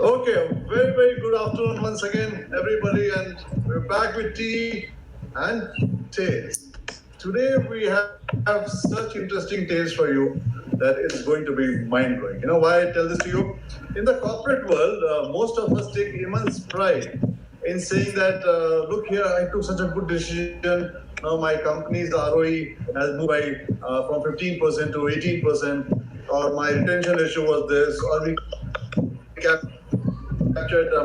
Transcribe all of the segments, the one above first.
Okay, very, very good afternoon once again, everybody, and we're back with tea and tales. Today we have such interesting tales for you that it's going to be mind-blowing. You know why I tell this to you? In the corporate world, most of us take immense pride in saying that, look here, I took such a good decision. Now my company's ROE has moved by from 15% to 18%, or my retention ratio was this, or we captured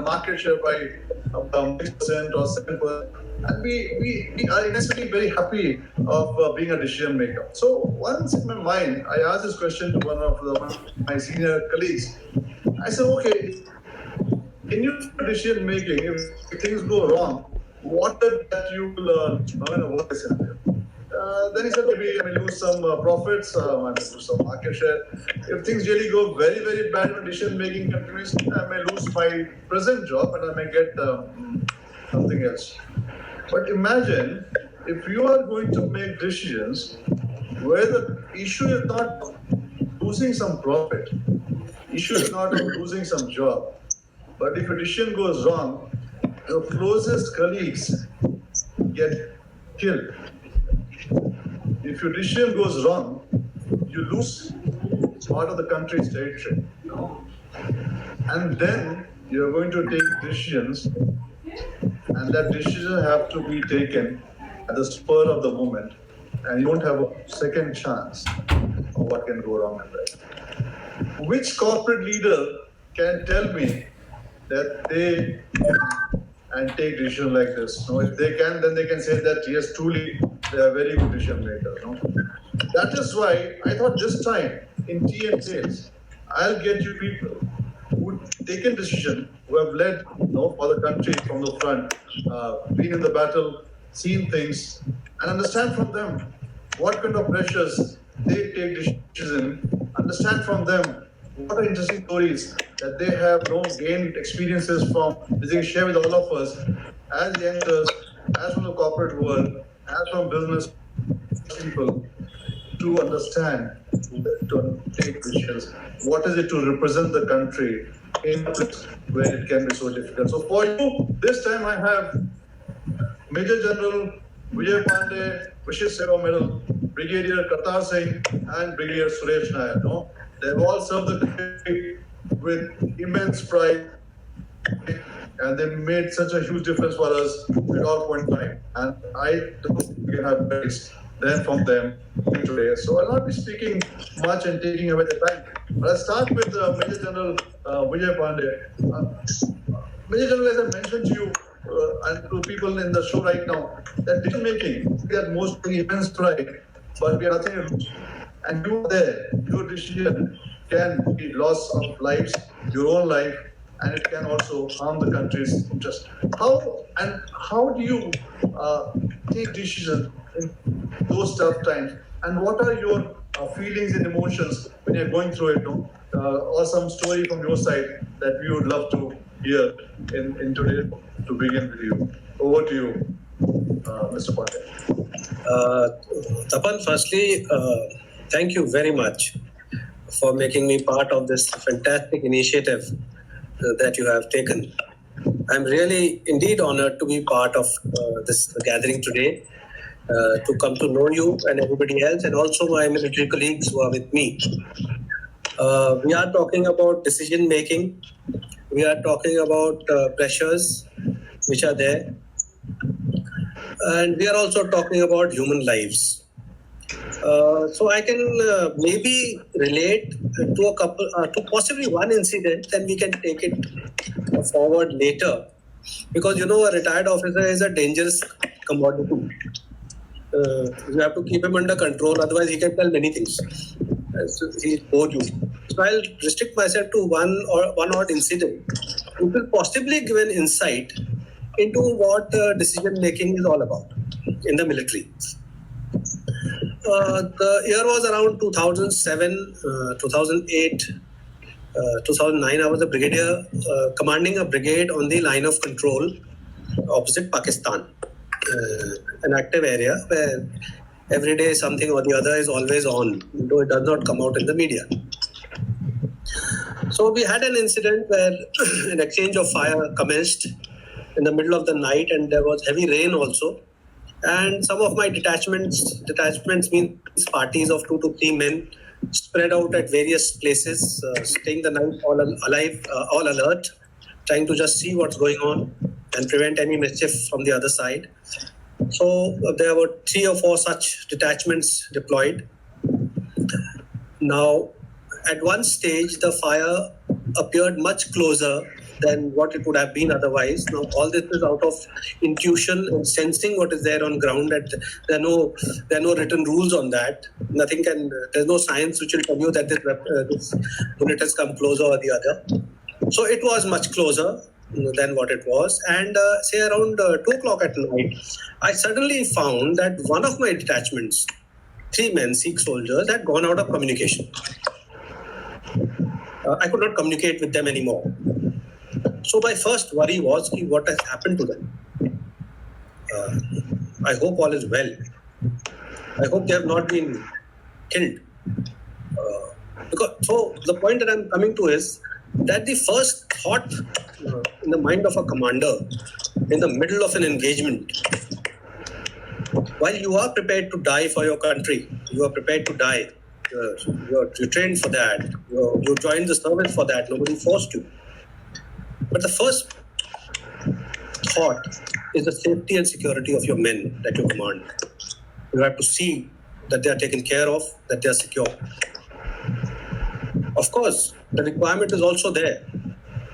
market share by 6% or 7%. And we are innocently very happy of being a decision maker. So once in my mind, I asked this question to one of my senior colleagues. I said, okay, in your decision making, if things go wrong, what that you will what is it? Then he said, maybe I may lose some profits, I may lose some market share. If things really go very, very bad in decision making continuously, I may lose my present job and I may get something else. But imagine if you are going to make decisions where the issue is not losing some profit, issue is not losing some job, but if a decision goes wrong, your closest colleagues get killed. If your decision goes wrong, you lose part of the country's territory. And then you're going to take decisions, and that decision have to be taken at the spur of the moment, and you won't have a second chance of what can go wrong in that. Which corporate leader can tell me that they and take decision like this? No, if they can, then they can say that yes, truly they are very good decision makers. No? That is why I thought this time in tea and tales, I'll get you people who taken decision, who have led for the country from the front, been in the battle, seen things, and understand from them what kind of pressures they take decisions in, understand from them what are interesting stories that they have gained experiences from, which they share with all of us as youngsters, as from the corporate world, as from business people, to understand, to take decisions. What is it to represent the country in a place where it can be so difficult? So for you, this time I have Major General Vijay Pande, Vishis Seva Medal, Brigadier Kartar Singh, and Brigadier Suresh Nair. No? They've all served the country with immense pride, and they made such a huge difference for us at all point in time. And I don't get have praise then from them today. So I'll not be speaking much and taking away the time. But I'll start with Major General Vijay Pande. Major General, as I mentioned to you and to people in the show right now, that decision making, we are mostly immense pride, but we are nothing to lose. And you are there, your decision can be loss of lives, your own life, and it can also harm the country's interest. How do you take decisions in those tough times? And what are your feelings and emotions when you're going through it? Or some story from your side that we would love to hear in today to begin with you. Over to you, Mr. Pande. Tapan, firstly, thank you very much for making me part of this fantastic initiative that you have taken. I'm really indeed honored to be part of this gathering today, to come to know you and everybody else, and also my military colleagues who are with me. We are talking about decision making. We are talking about pressures which are there. And we are also talking about human lives. So I can maybe relate to a couple, to possibly one incident, then we can take it forward later. Because a retired officer is a dangerous commodity. You have to keep him under control, otherwise he can tell many things. So he'll bore you. So I'll restrict myself to one odd incident, which will possibly give an insight into what decision making is all about in the military. The year was around 2007, 2008, 2009. I was a brigadier commanding a brigade on the line of control opposite Pakistan, an active area where every day something or the other is always on, though it does not come out in the media. So we had an incident where an exchange of fire commenced in the middle of the night, and there was heavy rain also. And some of my detachments means parties of 2 to 3 men, spread out at various places, staying the night all alert, trying to just see what's going on and prevent any mischief from the other side. So there were 3 or 4 such detachments deployed. Now, at one stage, the fire appeared much closer than what it would have been otherwise. Now, all this is out of intuition and sensing what is there on ground. That there are no written rules on that. Nothing can. There's no science which will tell you that this unit has come closer or the other. So it was much closer than what it was. And say around 2 o'clock at night, I suddenly found that one of my detachments, 3 men, Sikh soldiers, had gone out of communication. I could not communicate with them anymore. So my first worry was what has happened to them. I hope all is well. I hope they have not been killed. So the point that I'm coming to is that the first thought in the mind of a commander in the middle of an engagement, while you are prepared to die for your country, you are prepared to die. You're trained for that. You joined the service for that. Nobody forced you. But the first thought is the safety and security of your men that you command. You have to see that they are taken care of, that they are secure. Of course, the requirement is also there.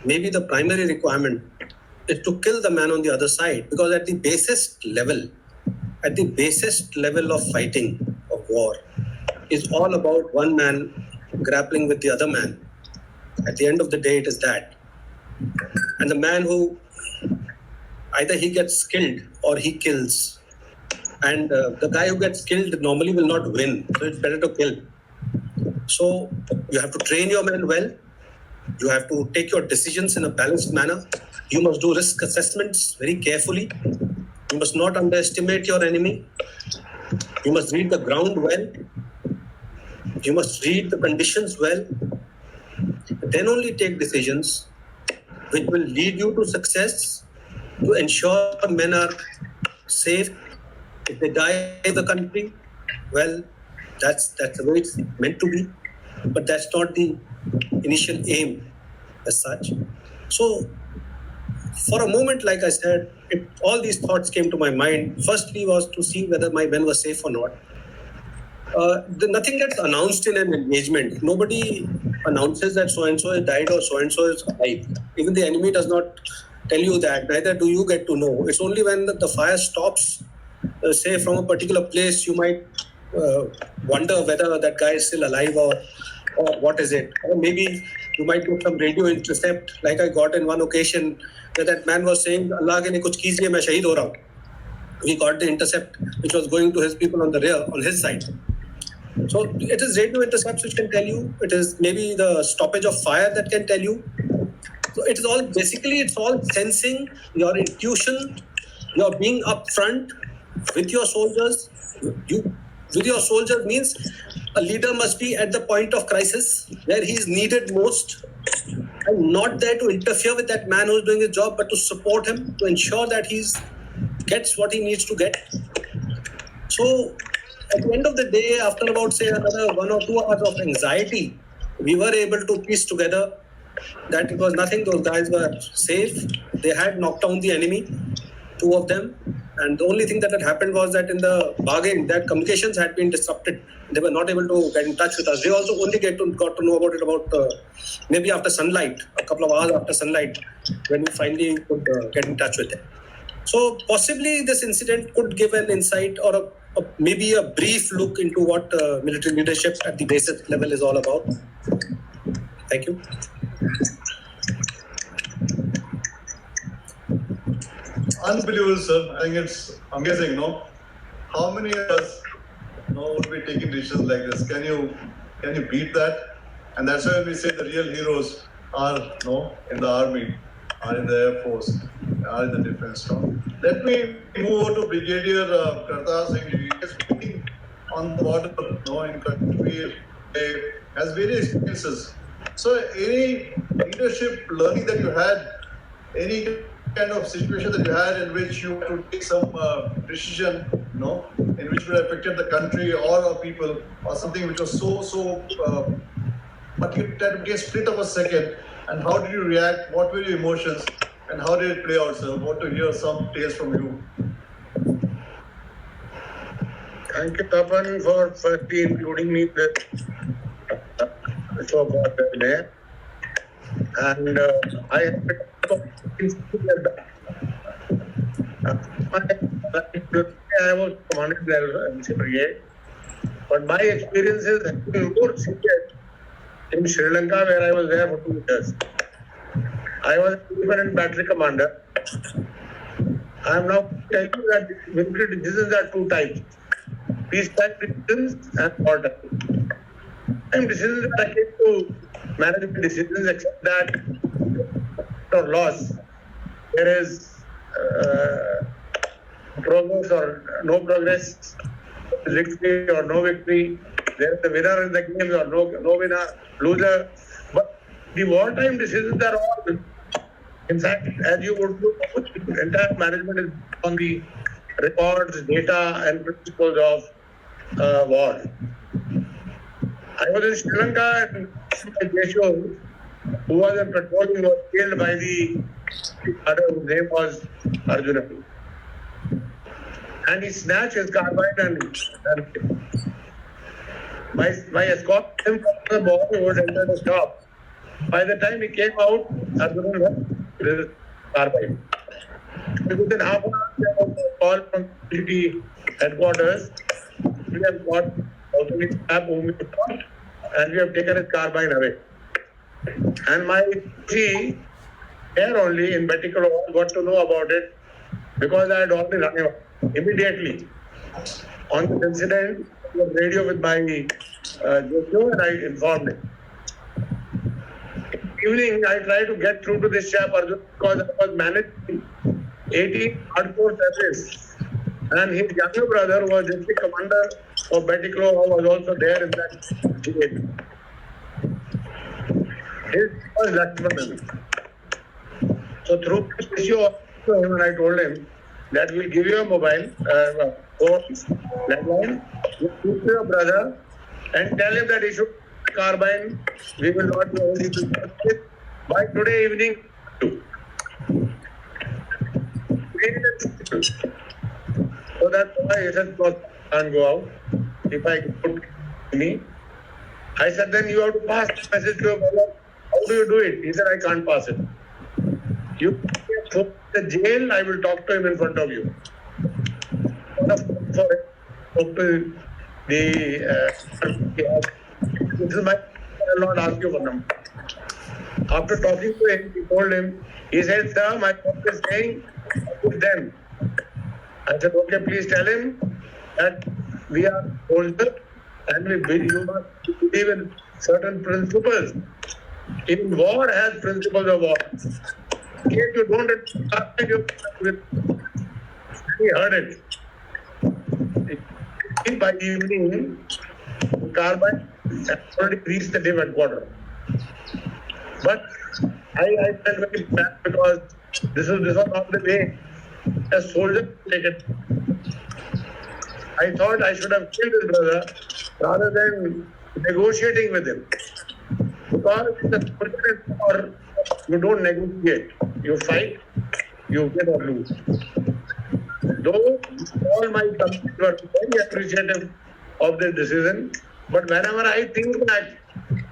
Maybe the primary requirement is to kill the man on the other side, because at the basest level of fighting, of war, is all about one man grappling with the other man. At the end of the day, it is that. And the man who either he gets killed or he kills. And the guy who gets killed normally will not win. So it's better to kill. So you have to train your men well. You have to take your decisions in a balanced manner. You must do risk assessments very carefully. You must not underestimate your enemy. You must read the ground well. You must read the conditions well. Then only take decisions which will lead you to success, to ensure men are safe. If they die in the country, well, that's the way it's meant to be. But that's not the initial aim as such. So for a moment, like I said, all these thoughts came to my mind. Firstly was to see whether my men were safe or not. Nothing gets announced in an engagement. Nobody announces that so-and-so has died or so-and-so is alive. Even the enemy does not tell you that. Neither do you get to know. It's only when the fire stops, say from a particular place, you might wonder whether that guy is still alive or what is it. Or maybe you might get some radio intercept, like I got in one occasion, where that man was saying, Allah ke liye kuch kijiye, main shaheed ho raha hu. We got the intercept which was going to his people on the rear, on his side. So it is radio intercepts which can tell you. It is maybe the stoppage of fire that can tell you. So it is all basically, it's all sensing, your intuition, your being upfront with your soldiers. With your soldiers means a leader must be at the point of crisis where he is needed most, and not there to interfere with that man who is doing his job, but to support him, to ensure that he gets what he needs to get. So at the end of the day, after about say another 1 or 2 hours of anxiety, we were able to piece together that it was nothing. Those guys were safe. They had knocked down the enemy, 2 of them. And the only thing that had happened was that in the bargain, that communications had been disrupted. They were not able to get in touch with us. They also only got to know about it about maybe after sunlight, a couple of hours after sunlight, when we finally could get in touch with them. So possibly this incident could give an insight or maybe a brief look into what military leadership at the basic level is all about. Thank you. Unbelievable, sir. I think it's amazing, no? How many of us would be taking decisions like this? Can you beat that? And that's why we say the real heroes are in the army, are in the Air Force, are in the defense. No? Let me move over to Brigadier Kartar Singh. He is working on the border in Kashmir. He has various experiences. So any leadership learning that you had, any kind of situation that you had in which you had to take some decision, in which would have affected the country or our people, or something which was but that became split of a second, and how did you react? What were your emotions, and how did it play out, sir? I want to hear some tales from you. Thank you, Tapan, for firstly including me in the show about Nair. And I have I was commanded the brigade, but my experiences have been more serious in Sri Lanka, where I was there for 2 years. I was a independent battery commander. I am now telling you that military decisions are 2 types: peacetime decisions and wartime. And decisions are akin to management decisions, except that or loss, there is progress or no progress, victory or no victory, there is a winner in the game or no winner, loser. But the wartime decisions are all, in fact, as you would look, the entire management is on the records, data, and principles of war. I was in Sri Lanka and Vijay, who was in patrolling, was killed by the other whose name was Arjuna. And he snatched his carbine and my escort came from the boy who was entered the shop. By the time he came out, Arjuna had his carbine. Within half an hour, there was a call from city headquarters. We have got whom we fought, and we have taken his carbine away. And my chief there only in particular got to know about it because I had already run away immediately on this incident. I was radio with my JQ and I informed him. In the evening, I tried to get through to this chap Arjun because I was managing 18 hardcore service, and his younger brother was district commander of Batiklo, who was also there in that brigade. His was Lakshman. So through this issue, and I told him that we'll give you a mobile phone, landline, you speak to your brother and tell him that he should carbine. We will not be only by today evening. So that's why he said, can't go out. If I put me, I said, then you have to pass the message to your brother. How do you do it? He said, I can't pass it. You go to the jail, I will talk to him in front of you. Talk to this is my, I will not ask you for number. After talking to him, he told him, he said, sir, my wife is saying, with them. I said, okay, please tell him that we are soldiers and you must believe in certain principles. In war has principles of war. If you don't he heard it. By evening, carbine had already reached the div headquarters. But I felt very bad because this was not the way a soldier take it. I thought I should have killed his brother rather than negotiating with him. Because in the soldier war, you don't negotiate. You fight, you win or lose. Though all my companies were very appreciative of this decision, but whenever I think back,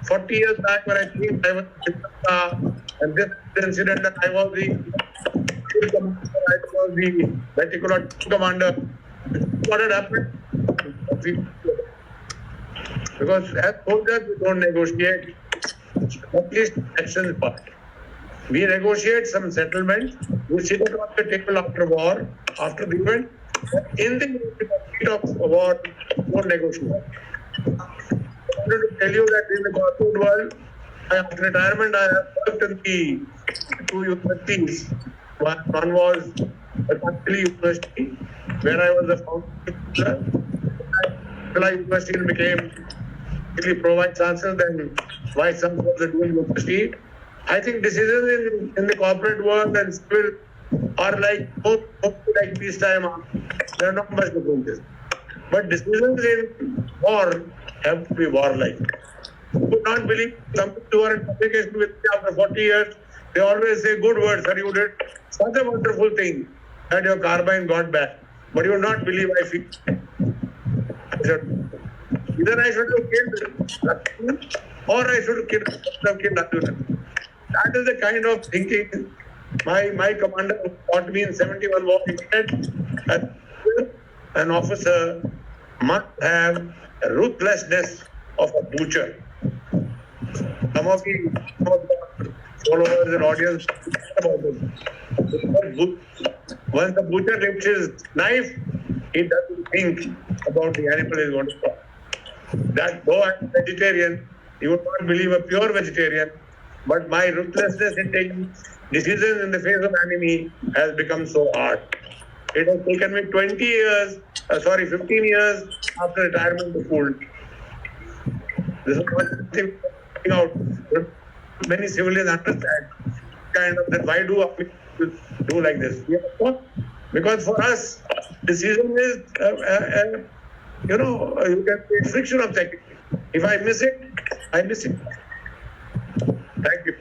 40 years back when I think I was and this incident that I was the particular commander, what had happened? Because as soldiers we don't negotiate, at least action part. We negotiate some settlement, we sit across the table after war, after the event, in the heat of war, don't negotiate. I wanted to tell you that in the corporate world, after retirement, I have worked in the 2 universities. One was the Pande University, where I was a founder. University became really provides answers than why some folks are doing with the street. I think decisions in the corporate world and civil are like both like peacetime. There are not much differences. But decisions in war have to be warlike. You would not believe some people who are in communication with me after 40 years, they always say good words, sir, you did such a wonderful thing that your carbine got back. But you will not believe I feel. Either I should have killed Lakshman or I should have killed Arjuna. That is the kind of thinking my commander taught me in 71 war. He said that an officer must have a ruthlessness of a butcher. Some of the followers and audience about this. Once the butcher lifts his knife, he doesn't think about the animal he's going to stop. That though I'm vegetarian, you would not believe a pure vegetarian, but my ruthlessness in taking decisions in the face of enemy has become so hard. It has taken me 15 years after retirement to fold. This is one thing out. Many civilians understand kind of that why do we do like this? Because for us, decision is you can be friction of thinking. If I miss it, I miss it. Thank you.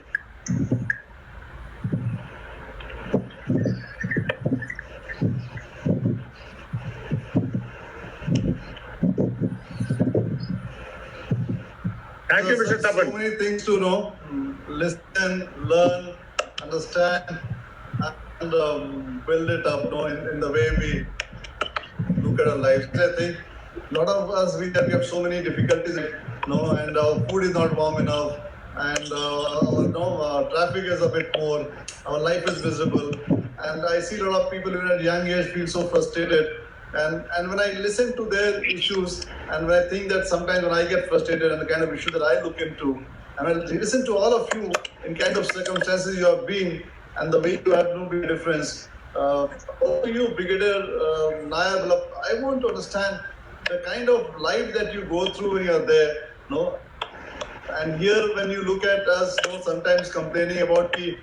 Thank you, Mr. Tapan. So many things to know, listen, learn, understand, and build it up in the way we look at our lives. I think a lot of us, we have so many difficulties, and our food is not warm enough, and our traffic is a bit more, our life is miserable, and I see a lot of people even at young age feel so frustrated. And when I listen to their issues, and when I think that sometimes when I get frustrated and the kind of issue that I look into, and I listen to all of you in kind of circumstances you have been, and the way you have no big difference. Also you, Brigadier Nair, I want to understand the kind of life that you go through when you are there, And here, when you look at us, sometimes complaining about the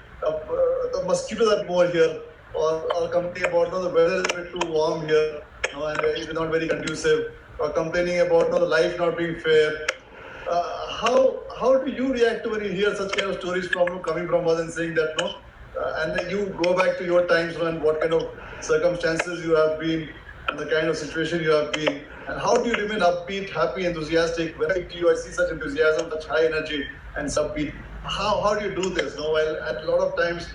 mosquitoes are more here, or complaining about the weather is a bit too warm here, and it's not very conducive, or complaining about the life not being fair. How do you react when you hear such kind of stories coming from us and saying that and then you go back to your times and what kind of circumstances you have been and the kind of situation you have been, and how do you remain upbeat, happy, enthusiastic? When I see such enthusiasm, such high energy and upbeat, how do you do this? While at a lot of times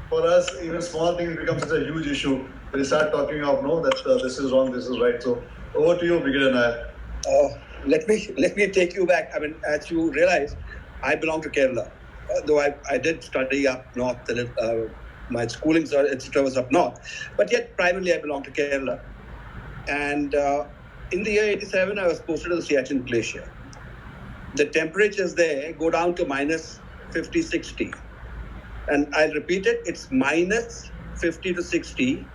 for us, even small things become such a huge issue. We start talking of that this is wrong, this is right. So over to you, Brigadier Nair. Let me take you back. I mean, as you realize, I belong to Kerala. Though I did study up north, my schooling, etc., was up north. But yet, primarily, I belong to Kerala. And in the year 87, I was posted to the Siachen Glacier. The temperatures there go down to minus 50, 60. And I'll repeat it, it's minus 50 to 60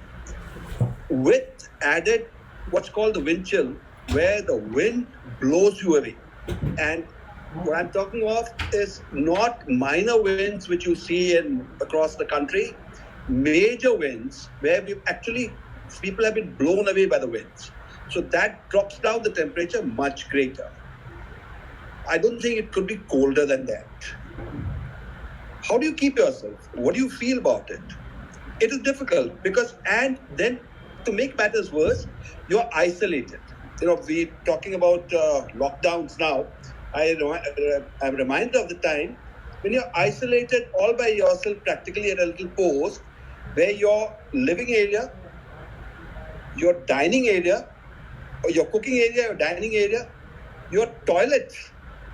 with added what's called the wind chill, where the wind blows you away. And what I'm talking of is not minor winds which you see across the country, major winds where people have been blown away by the winds. So that drops down the temperature much greater. I don't think it could be colder than that. How do you keep yourself? What do you feel about it? It is difficult and then to make matters worse, you're isolated. We're talking about lockdowns now. I'm reminded of the time when you're isolated all by yourself, practically at a little post, where your living area, your dining area, or your cooking area, your dining area, your toilet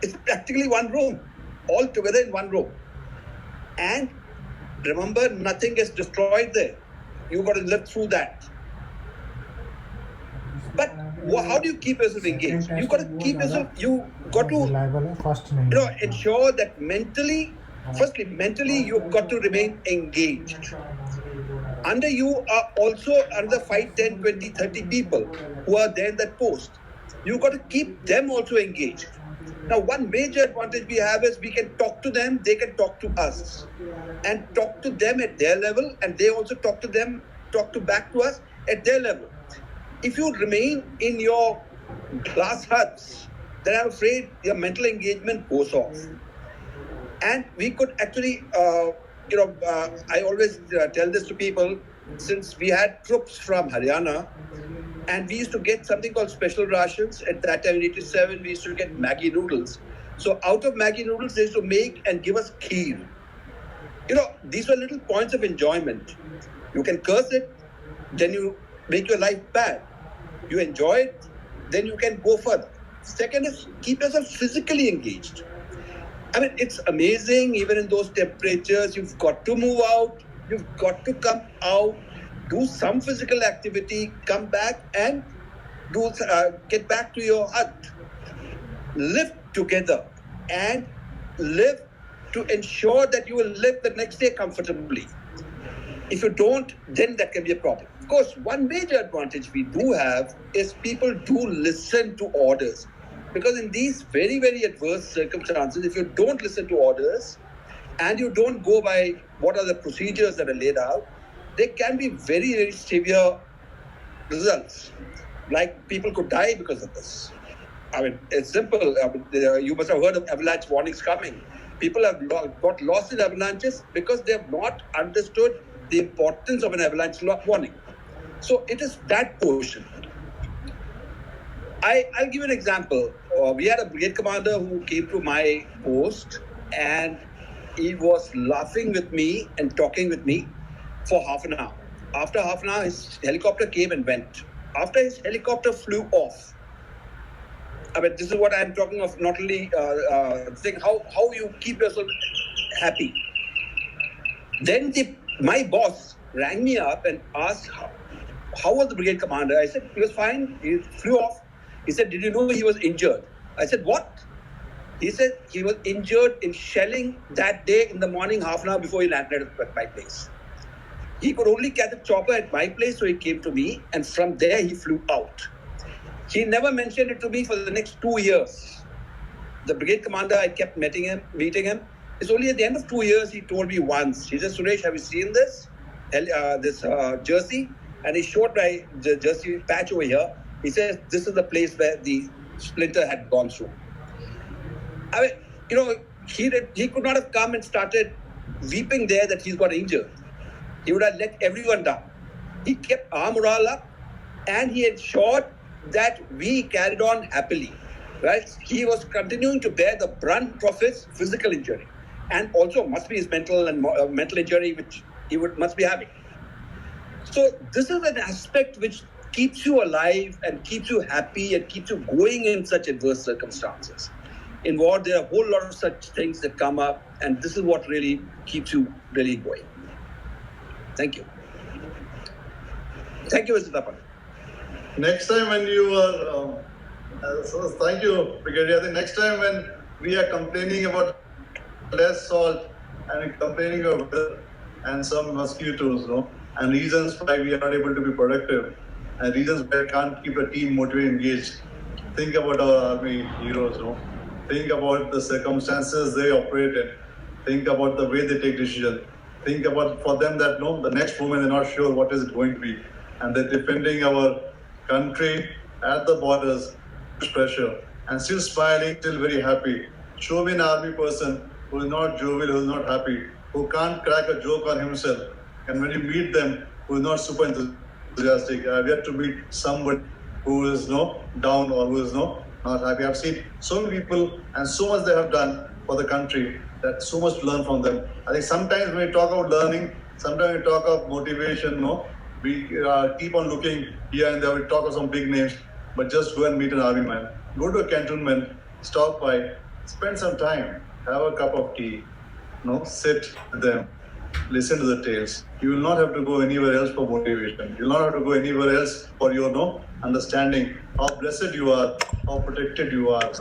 is practically one room, all together in one room. And remember, nothing is destroyed there. You've got to live through that. But how do you keep yourself engaged? You got to ensure that mentally, you've got to remain engaged. Under you are also another 5, 10, 20, 30 people who are there in that post. You've got to keep them also engaged. Now, one major advantage we have is we can talk to them, they can talk to us, and talk to them at their level, and they also talk to back to us at their level. If you remain in your glass huts, then I'm afraid your mental engagement goes off. And we could actually, I always tell this to people, since we had troops from Haryana, and we used to get something called special rations. At that time in 87, we used to get Maggi noodles. So out of Maggi noodles, they used to make and give us kheer. These were little points of enjoyment. You can curse it, then you make your life bad. You enjoy it, then you can go further. Second is keep yourself physically engaged. I mean, it's amazing, even in those temperatures, you've got to move out, you've got to come out, do some physical activity, come back and get back to your hut. Live together and live to ensure that you will live the next day comfortably. If you don't, then that can be a problem. Of course, one major advantage we do have is people do listen to orders. Because in these very, very adverse circumstances, if you don't listen to orders and you don't go by what are the procedures that are laid out, there can be very, very severe results. Like people could die because of this. I mean, it's simple. You must have heard of avalanche warnings coming. People have got lost in avalanches because they have not understood the importance of an avalanche warning. So it is that portion. I'll give you an example. We had a brigade commander who came to my post and he was laughing with me and talking with me for half an hour. After half an hour, his helicopter came and went. After his helicopter flew off, I mean, this is what I'm talking of, not only saying how you keep yourself happy. Then my boss rang me up and asked, how was the brigade commander? I said, he was fine. He flew off. He said, did you know he was injured? I said, what? He said he was injured in shelling that day in the morning, half an hour before he landed at my place. He could only catch a chopper at my place, so he came to me, and from there he flew out. He never mentioned it to me for the next 2 years. The brigade commander, I kept meeting him. It's only at the end of 2 years he told me once. He said, Suresh, have you seen this? This jersey? And he showed my jersey patch over here. He says, this is the place where the splinter had gone through. I mean, he could not have come and started weeping there that he's got injured. He would have let everyone down. He kept our morale up and he ensured that we carried on happily. Right? He was continuing to bear the brunt of his physical injury, and also must be his mental injury which he must be having. So this is an aspect which keeps you alive and keeps you happy and keeps you going in such adverse circumstances. In war, there are a whole lot of such things that come up, and this is what really keeps you really going. Thank you. Thank you, Mr. Tapan. Next time when you are, so thank you, Brigadier. I think next time when we are complaining about less salt and complaining about weather and some mosquitoes, and reasons why we are not able to be productive, and reasons why we can't keep a team motivated, engaged, think about our army heroes, Think about the circumstances they operate in. Think about the way they take decisions. Think about for them that the next moment they're not sure what is it going to be, and they're defending our country at the borders, pressure, and still smiling, still very happy. Show me an army person who is not jovial, who is not happy, who can't crack a joke on himself, and when you meet them, who is not super enthusiastic. I've yet to meet somebody who is down or who is not happy. I've seen so many people and so much they have done for the country, that so much to learn from them. I think sometimes when we talk about learning, sometimes we talk of motivation, we keep on looking here and there, we talk of some big names, but just go and meet an army man. Go to a cantonment, stop by, spend some time, have a cup of tea, sit with them, listen to the tales. You will not have to go anywhere else for motivation. You will not have to go anywhere else for your understanding how blessed you are, how protected you are,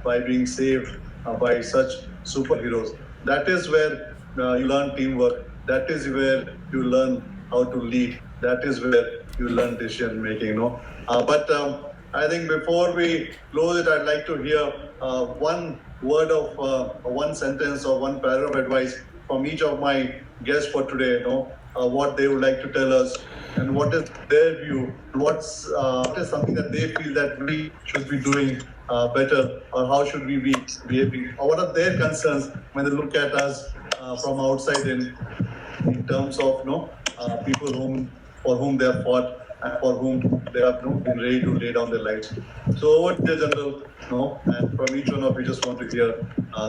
by being saved by such superheroes. That is where you learn teamwork. That is where you learn how to lead. That is where you learn decision making. But I think before we close it, I'd like to hear one word of one sentence or one paragraph of advice from each of my guests for today. What they would like to tell us, and what is their view, what is something that they feel that we should be doing better, or how should we be behaving, or what are their concerns when they look at us from outside in terms of people for whom they have fought and for whom they have been ready to lay down their lives. So over to you, General, and from each one of you, just want to hear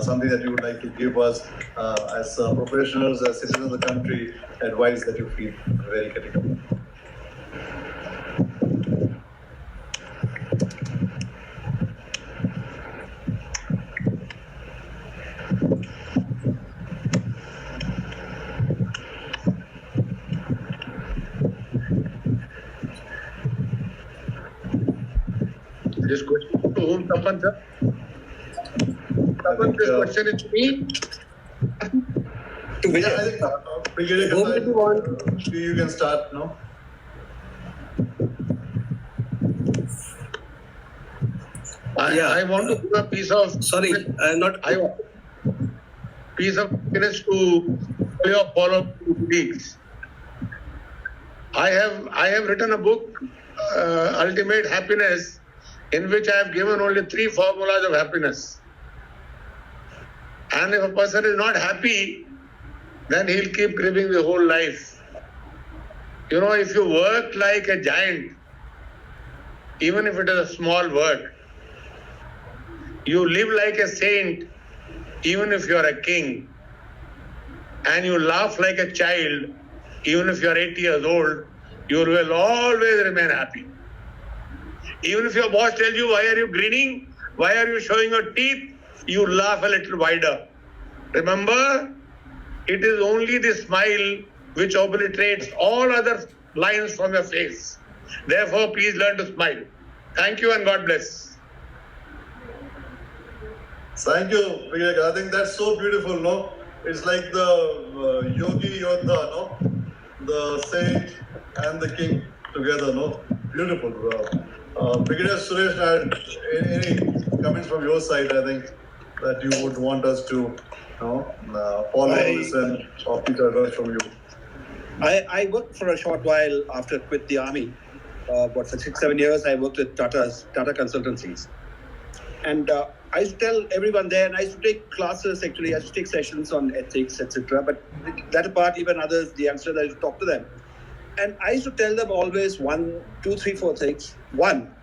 something that you would like to give us as professionals, as citizens of the country, advice that you feel very critical. This question to whom, Tapan, sir? Tapan, this question is to me. To Vijay. Yeah, I think Brigadier Kartar, you can start, no? I want to give a piece of Sorry, not. I want piece of happiness to your fellow colleagues. I have written a book, Ultimate Happiness, in which I have given only 3 formulas of happiness. And if a person is not happy, then he'll keep grieving the whole life. If you work like a giant, even if it is a small work, you live like a saint, even if you are a king, and you laugh like a child, even if you are 80 years old, you will always remain happy. Even if your boss tells you, why are you grinning? Why are you showing your teeth? You laugh a little wider. Remember, it is only the smile which obliterates all other lines from your face. Therefore, please learn to smile. Thank you and God bless. Thank you, Vijay. I think that's so beautiful, no? It's like the yogi yodha, no? The saint and the king together, no? Beautiful. Brigadier Suresh, any comments from your side, I think, that you would want us to follow, listen, or pick advice from you? I worked for a short while after I quit the army. For 6-7 years, I worked with Tata Consultancies. And I used to tell everyone there, and I used to take classes, actually, I used to take sessions on ethics, etc. But that apart, even others, the youngsters, I used to talk to them. And I used to tell them always 1, 2, 3, 4 things. One,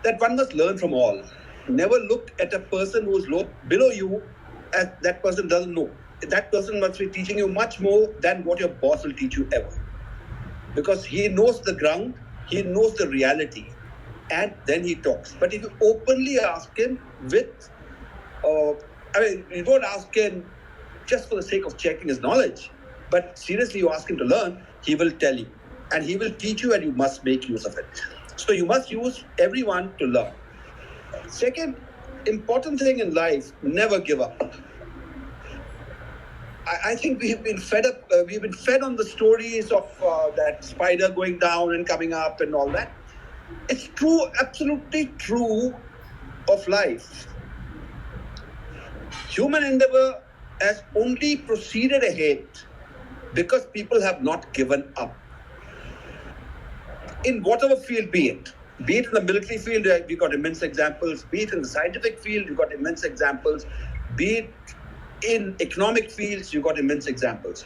that one must learn from all. Never look at a person who's below you as that person doesn't know. That person must be teaching you much more than what your boss will teach you ever. Because he knows the ground, he knows the reality, and then he talks. But if you openly ask him you don't ask him just for the sake of checking his knowledge, but seriously you ask him to learn, he will tell you. And he will teach you, and you must make use of it. So you must use everyone to learn. Second important thing in life, never give up. I think we've been fed up. We've been fed on the stories of that spider going down and coming up and all that. It's true, absolutely true of life. Human endeavor has only proceeded ahead because people have not given up. In whatever field be it in the military field, we've got immense examples, be it in the scientific field, you've got immense examples, be it in economic fields, you've got immense examples.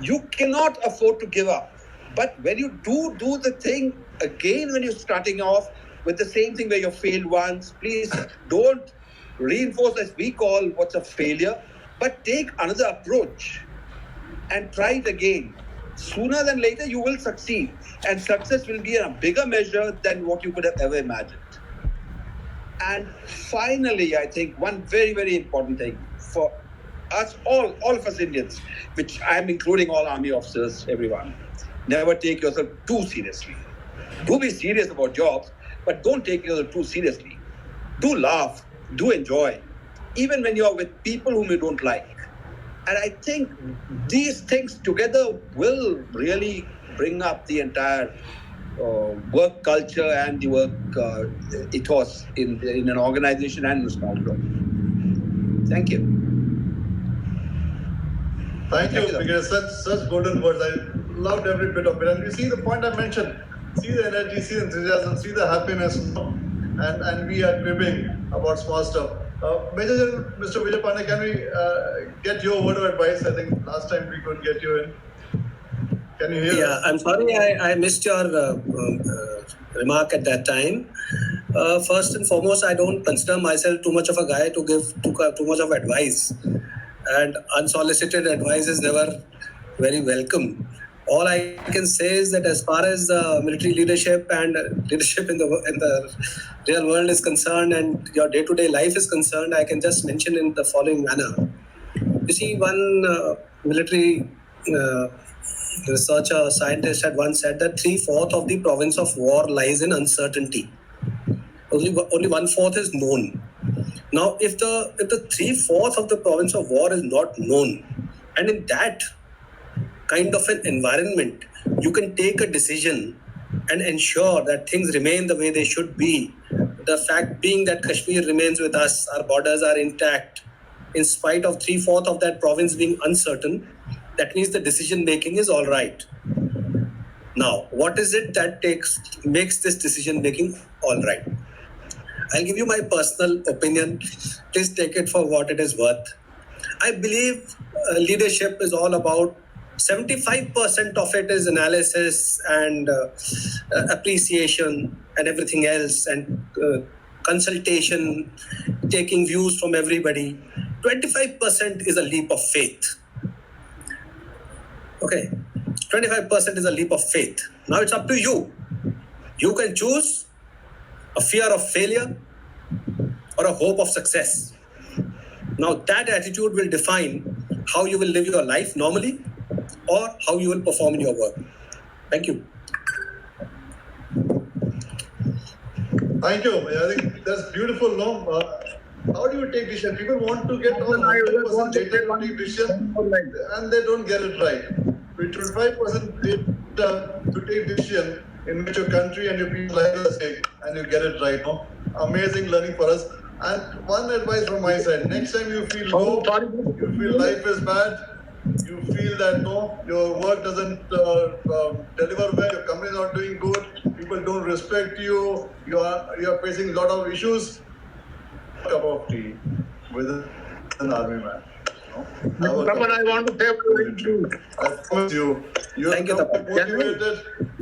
You cannot afford to give up. But when you do the thing again, when you're starting off with the same thing where you failed once, please don't reinforce, as we call, what's a failure, but take another approach and try it again. Sooner than later, you will succeed. And success will be in a bigger measure than what you could have ever imagined. And finally, I think one very, very important thing for us, all of us Indians, which I'm including all army officers, everyone, never take yourself too seriously. Do be serious about jobs, but don't take yourself too seriously. Do laugh, do enjoy, even when you're with people whom you don't like. And I think these things together will really bring up the entire work culture and the work ethos in an organization and in a small group. Thank you. Thank you, Thank you, because such golden words. I loved every bit of it. And you see the point I mentioned. See the energy, see the enthusiasm, see the happiness, and we are cribbing about small stuff. Major General Mr. Vijay Pande, can we get your word of advice? I think last time we couldn't get you in. Can you hear Yeah, us? I'm sorry I missed your remark at that time. First and foremost, I don't consider myself too much of a guy to give too much of advice. And unsolicited advice is never very welcome. All I can say is that as far as military leadership and leadership in the real world is concerned and your day-to-day life is concerned, I can just mention in the following manner. You see, one military researcher, scientist had once said that 3/4 of the province of war lies in uncertainty. Only 1/4 is known. Now, if the 3/4 of the province of war is not known, and in that kind of an environment, you can take a decision and ensure that things remain the way they should be. The fact being that Kashmir remains with us, our borders are intact, in spite of 3/4 of that province being uncertain, that means the decision making is all right. Now, what is it that makes this decision making all right? I'll give you my personal opinion. Please take it for what it is worth. I believe leadership is all about 75% of it is analysis and appreciation and everything else, and consultation, taking views from everybody. 25% is a leap of faith. Okay, 25% is a leap of faith. Now it's up to you. You can choose a fear of failure or a hope of success. Now that attitude will define how you will live your life normally or how you will perform in your work. Thank you. Thank you. I think that's beautiful, no? How do you take decision? People want to get all 100% data to take decision and they don't get it right. With 25% data to take decision in which your country and your people life are stake and you get it right, no? Amazing learning for us. And one advice from my side, next time you feel low, you feel life is bad, you feel that no, your work doesn't deliver well, your company is not doing good, people don't respect you, you are facing a lot of issues, a cup of tea with an army man. No? Tapan, I want to say one thing. I promise you, you'll Thank you, come Tapan. motivated,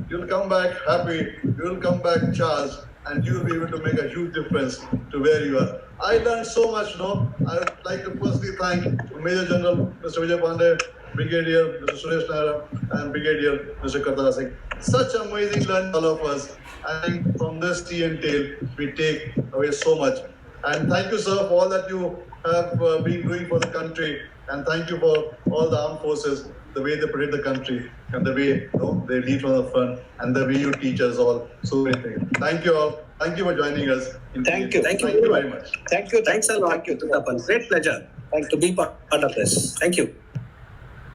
you'll come back happy, you'll come back charged, and you'll be able to make a huge difference to where you are. I learned so much, no? I would like to personally thank Major General Mr. Vijay Pande, Brigadier Mr. Suresh Nair, and Brigadier Mr. Kartar Singh. Such amazing learning, all of us. I think from this tea and tail, we take away so much. And thank you, sir, for all that you have been doing for the country. And thank you for all the armed forces, the way they protect the country, and the way they lead from the front, and the way you teach us all so many things. Thank you all. Thank you for joining us. Thank you. Thank you. Thank you very much. Thank you. Thanks a lot, Thank you. Tapan. Great pleasure to be part of this. Thank you.